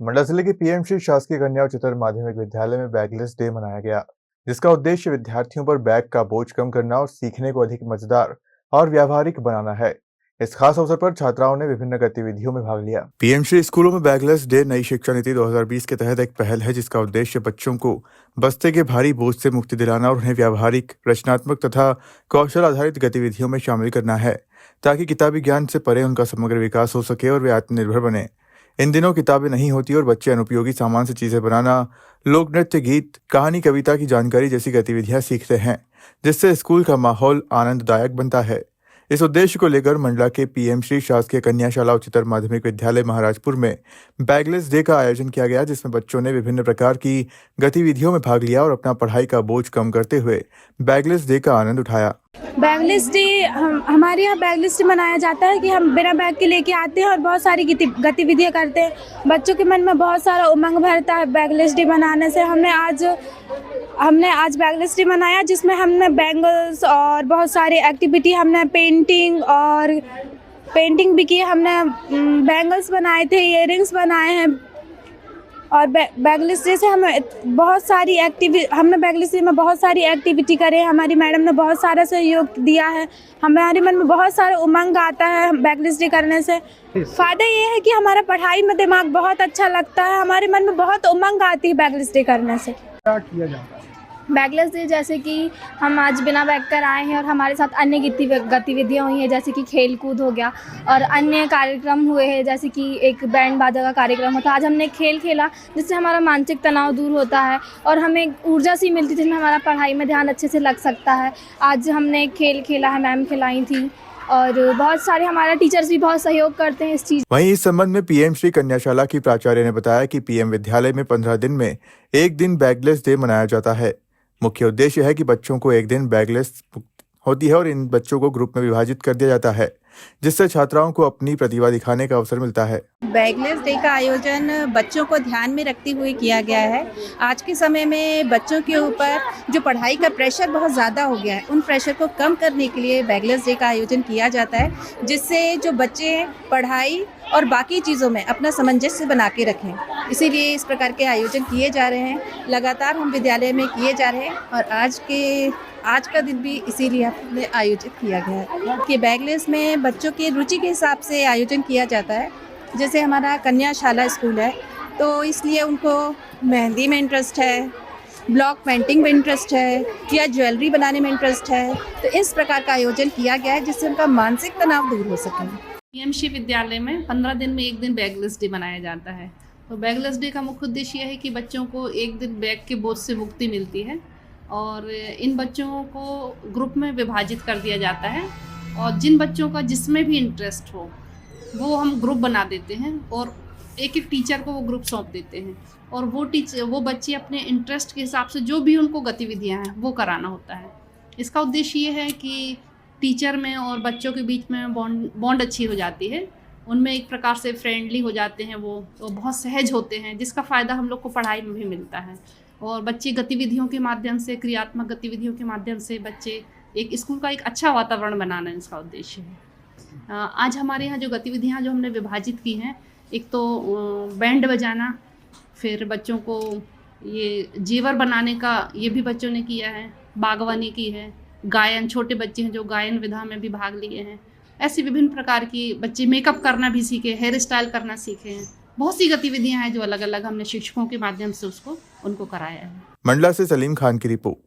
मंडला जिले के पीएमश्री शासकीय कन्या उच्चतर माध्यमिक विद्यालय में बैगलेस डे मनाया गया, जिसका उद्देश्य विद्यार्थियों पर बैग का बोझ कम करना और सीखने को अधिक मजेदार और व्यावहारिक बनाना है। इस खास अवसर पर छात्राओं ने विभिन्न गतिविधियों में भाग लिया। पीएमश्री स्कूलों में बैगलेस डे नई शिक्षा नीति 2020 के तहत एक पहल है, जिसका उद्देश्य बच्चों को बस्ते के भारी बोझ से मुक्ति दिलाना और उन्हें व्यावहारिक, रचनात्मक तथा कौशल आधारित गतिविधियों में शामिल करना है, ताकि किताबी ज्ञान से परे उनका समग्र विकास हो सके और वे आत्मनिर्भर बने। इन दिनों किताबें नहीं होती और बच्चे अनुपयोगी सामान से चीजें बनाना, लोक नृत्य, गीत, कहानी, कविता की जानकारी जैसी गतिविधियां सीखते हैं, जिससे स्कूल का माहौल आनंददायक बनता है। इस उद्देश्य को लेकर मंडला के पीएमश्री शासकीय कन्याशाला उच्चतर माध्यमिक विद्यालय महाराजपुर में बैगलेस डे का आयोजन किया गया, जिसमें बच्चों ने विभिन्न प्रकार की गतिविधियों में भाग लिया और अपना पढ़ाई का बोझ कम करते हुए बैगलेस डे का आनंद उठाया। बैगलेस डे हमारे यहाँ बैगलेस डे मनाया जाता है कि हम बिना बैग के लेके आते हैं और बहुत सारी गतिविधियाँ करते हैं। बच्चों के मन में बहुत सारा उमंग भरता है बैगलेस डे मनाने से। हमने आज बैगलेस डे मनाया, जिसमें हमने बैंगल्स और बहुत सारी एक्टिविटी, हमने पेंटिंग भी की, हमने बैंगल्स बनाए थे, इयररिंग्स बनाए हैं। और बैगलेस डे से हमने बैगलेस डे में बहुत सारी एक्टिविटी करे। हमारी मैडम ने बहुत सारा सहयोग दिया है। हमारे मन में बहुत सारा उमंग आता है बैगलेस डे करने से। फ़ायदा ये है कि हमारा पढ़ाई में दिमाग बहुत अच्छा लगता है। हमारे मन में बहुत उमंग आती है बैगलेस डे करने से। क्या किया जाता है? बैगलेस डे जैसे कि हम आज बिना बैग कर आए हैं और हमारे साथ अन्य गतिविधियाँ हुई हैं, जैसे कि खेल कूद हो गया और अन्य कार्यक्रम हुए हैं, जैसे कि एक बैंड बाजा का कार्यक्रम होता है। आज हमने खेल खेला, जिससे हमारा मानसिक तनाव दूर होता है और हमें ऊर्जा सी मिलती है, जिसमें हमारा पढ़ाई में ध्यान अच्छे से लग सकता है। आज हमने खेल खेला है, मैम खिलाई थी और बहुत सारे हमारे टीचर्स भी बहुत सहयोग करते हैं इस चीज़। वहीं इस संबंध में पीएमश्री कन्याशाला की प्राचार्य ने बताया कि पीएम विद्यालय में 15 दिन में एक दिन बैगलेस डे मनाया जाता है। मुख्य उद्देश्य है कि बच्चों को एक दिन बैगलेस होती है और इन बच्चों को ग्रुप में विभाजित कर दिया जाता है, जिससे छात्राओं को अपनी प्रतिभा दिखाने का अवसर मिलता है। बैगलेस डे का आयोजन बच्चों को ध्यान में रखते हुए किया गया है। आज के समय में बच्चों के ऊपर जो पढ़ाई का प्रेशर बहुत ज़्यादा हो गया है, उन प्रेशर को कम करने के लिए बैगलेस डे का आयोजन किया जाता है, जिससे जो बच्चे पढ़ाई और बाकी चीज़ों में अपना सामंजस्य बना के रखें। इसीलिए इस प्रकार के आयोजन किए जा रहे हैं, लगातार हम विद्यालय में किए जा रहे हैं और आज का दिन भी इसीलिए हमने आयोजित किया गया है कि बैगलेस में बच्चों की रुचि के हिसाब से आयोजन किया जाता है। जैसे हमारा कन्याशाला स्कूल है, तो इसलिए उनको मेहंदी में इंटरेस्ट है, ब्लॉक पेंटिंग में इंटरेस्ट है या ज्वेलरी बनाने में इंटरेस्ट है, तो इस प्रकार का आयोजन किया गया है, जिससे उनका मानसिक तनाव दूर हो सके। पीएमश्री विद्यालय में 15 दिन में एक दिन बैगलेस डे मनाया जाता है। तो बैगलेस डे का मुख्य उद्देश्य यह है कि बच्चों को एक दिन बैग के बोझ से मुक्ति मिलती है और इन बच्चों को ग्रुप में विभाजित कर दिया जाता है और जिन बच्चों का जिसमें भी इंटरेस्ट हो वो हम ग्रुप बना देते हैं और एक एक टीचर को वो ग्रुप सौंप देते हैं और वो बच्चे अपने इंटरेस्ट के हिसाब से जो भी उनको गतिविधियाँ हैं वो कराना होता है। इसका उद्देश्य ये है कि टीचर में और बच्चों के बीच में बॉन्ड अच्छी हो जाती है, उनमें एक प्रकार से फ्रेंडली हो जाते हैं, वो बहुत सहज होते हैं, जिसका फ़ायदा हम लोग को पढ़ाई में भी मिलता है। और बच्चे गतिविधियों के माध्यम से, क्रियात्मक गतिविधियों के माध्यम से बच्चे एक स्कूल का एक अच्छा वातावरण बनाना इसका उद्देश्य है। आज हमारे यहाँ जो गतिविधियाँ जो हमने विभाजित की हैं, एक तो बैंड बजाना, फिर बच्चों को ये जेवर बनाने का ये भी बच्चों ने किया है, बागवानी की है, गायन, छोटे बच्चे हैं जो गायन विधा में भी भाग लिए हैं। ऐसी विभिन्न प्रकार की बच्चे मेकअप करना भी सीखे, हेयर स्टाइल करना सीखे हैं। बहुत सी गतिविधियां हैं जो अलग अलग हमने शिक्षकों के माध्यम से उनको कराया है। मंडला से सलीम खान की रिपोर्ट।